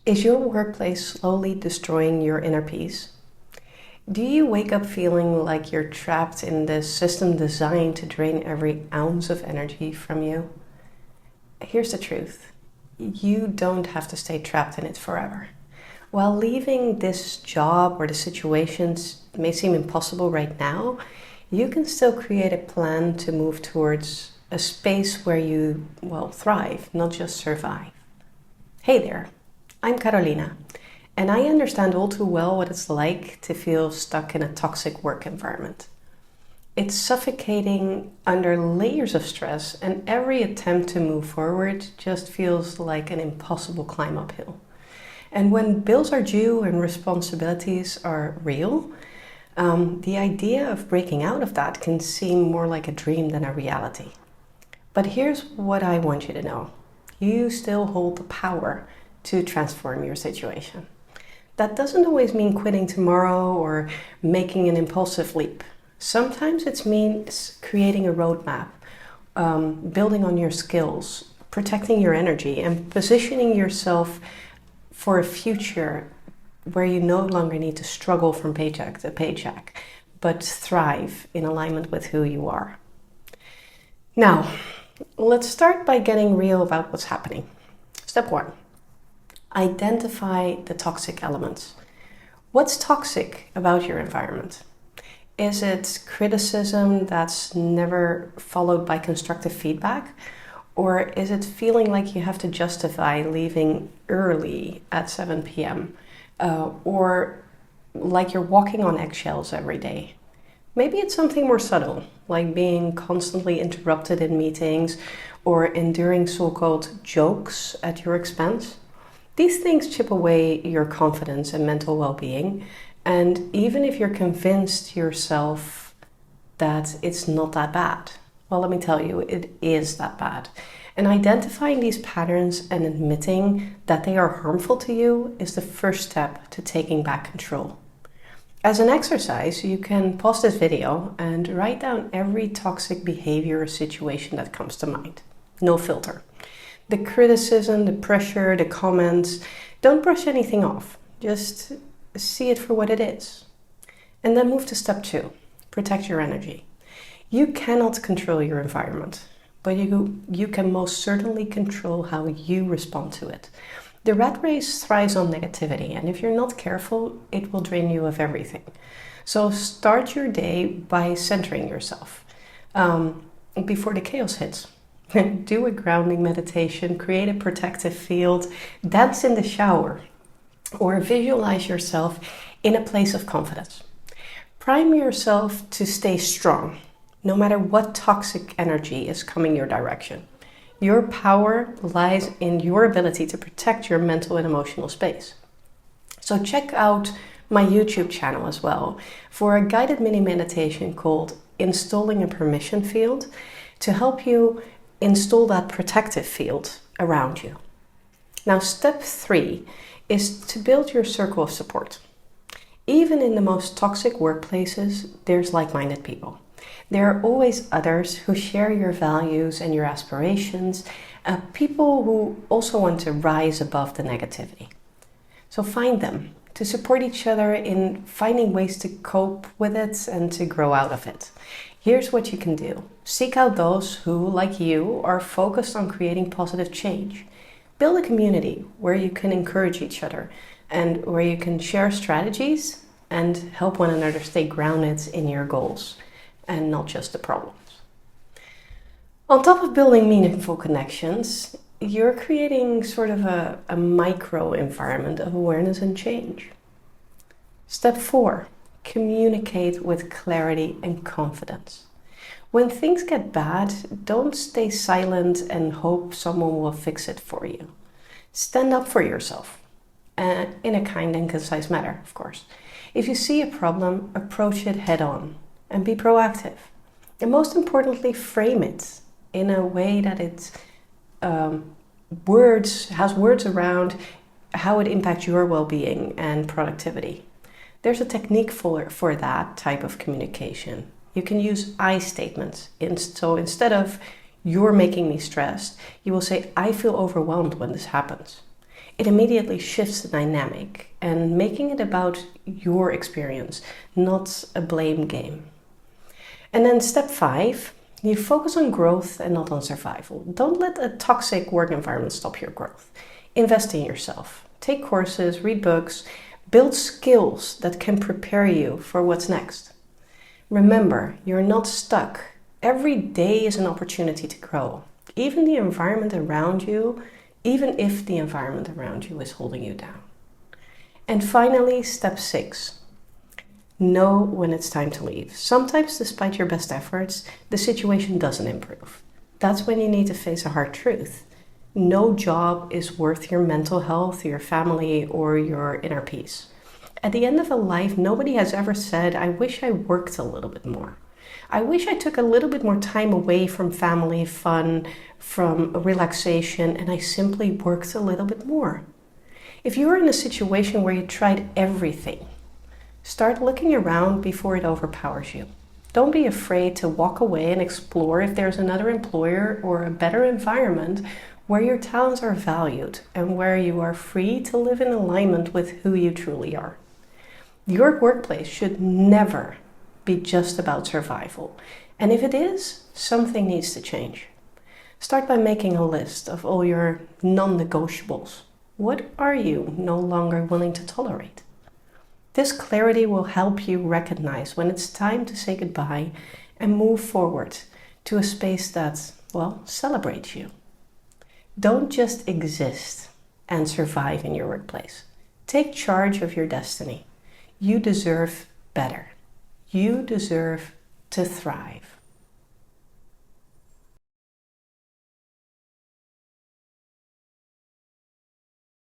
Is your workplace slowly destroying your inner peace? Do you wake up feeling like you're trapped in this system designed to drain every ounce of energy from you? Here's the truth. You don't have to stay trapped in it forever. While leaving this job or the situations may seem impossible right now, you can still create a plan to move towards a space where you, thrive, not just survive. Hey there, I'm Carolina, and I understand all too well what it's like to feel stuck in a toxic work environment. It's suffocating under layers of stress, and every attempt to move forward just feels like an impossible climb uphill. And when bills are due and responsibilities are real, the idea of breaking out of that can seem more like a dream than a reality. But here's what I want you to know. You still hold the power to transform your situation. That doesn't always mean quitting tomorrow or making an impulsive leap. Sometimes it means creating a roadmap, building on your skills, protecting your energy, and positioning yourself for a future where you no longer need to struggle from paycheck to paycheck, but thrive in alignment with who you are. Now, let's start by getting real about what's happening. Step 1. Identify the toxic elements. What's toxic about your environment? Is it criticism that's never followed by constructive feedback? Or is it feeling like you have to justify leaving early at 7 p.m.? Or like you're walking on eggshells every day? Maybe it's something more subtle, like being constantly interrupted in meetings or enduring so-called jokes at your expense. These things chip away your confidence and mental well-being, and even if you're convinced yourself that it's not that bad, well, let me tell you, it is that bad. And identifying these patterns and admitting that they are harmful to you is the first step to taking back control. As an exercise, you can pause this video and write down every toxic behavior or situation that comes to mind. No filter. The criticism, the pressure, the comments, don't brush anything off. Just see it for what it is. And then move to step 2, protect your energy. You cannot control your environment, but you can most certainly control how you respond to it. The rat race thrives on negativity, and if you're not careful, it will drain you of everything. So start your day by centering yourself before the chaos hits. Do a grounding meditation, create a protective field, dance in the shower, or visualize yourself in a place of confidence. Prime yourself to stay strong, no matter what toxic energy is coming your direction. Your power lies in your ability to protect your mental and emotional space. So check out my YouTube channel as well for a guided mini meditation called Installing a Permission Field to help you install that protective field around you. Now, step 3 is to build your circle of support. Even in the most toxic workplaces, there's like-minded people. There are always others who share your values and your aspirations, people who also want to rise above the negativity. So find them to support each other in finding ways to cope with it and to grow out of it. Here's what you can do. Seek out those who, like you, are focused on creating positive change. Build a community where you can encourage each other and where you can share strategies and help one another stay grounded in your goals and not just the problems. On top of building meaningful connections, you're creating sort of a micro environment of awareness and change. Step 4, communicate with clarity and confidence. When things get bad, don't stay silent and hope someone will fix it for you. Stand up for yourself, in a kind and concise manner, of course. If you see a problem, approach it head on and be proactive. And most importantly, frame it in a way that it has words around how it impacts your well-being and productivity. There's a technique for that type of communication. You can use I statements. So instead of "you're making me stressed," you will say "I feel overwhelmed when this happens." It immediately shifts the dynamic and making it about your experience, not a blame game. And then step 5, you focus on growth and not on survival. Don't let a toxic work environment stop your growth. Invest in yourself. Take courses, read books, build skills that can prepare you for what's next. Remember, you're not stuck. Every day is an opportunity to grow. Even if the environment around you is holding you down. And finally, step 6. Know when it's time to leave. Sometimes, despite your best efforts, the situation doesn't improve. That's when you need to face a hard truth. No job is worth your mental health, your family, or your inner peace. At the end of a life, nobody has ever said, I wish I worked a little bit more. I wish I took a little bit more time away from family, fun, from relaxation, and I simply worked a little bit more. If you're in a situation where you tried everything, start looking around before it overpowers you. Don't be afraid to walk away and explore if there's another employer or a better environment where your talents are valued and where you are free to live in alignment with who you truly are. Your workplace should never be just about survival. And if it is, something needs to change. Start by making a list of all your non-negotiables. What are you no longer willing to tolerate? This clarity will help you recognize when it's time to say goodbye and move forward to a space that, celebrates you. Don't just exist and survive in your workplace. Take charge of your destiny. You deserve better. You deserve to thrive.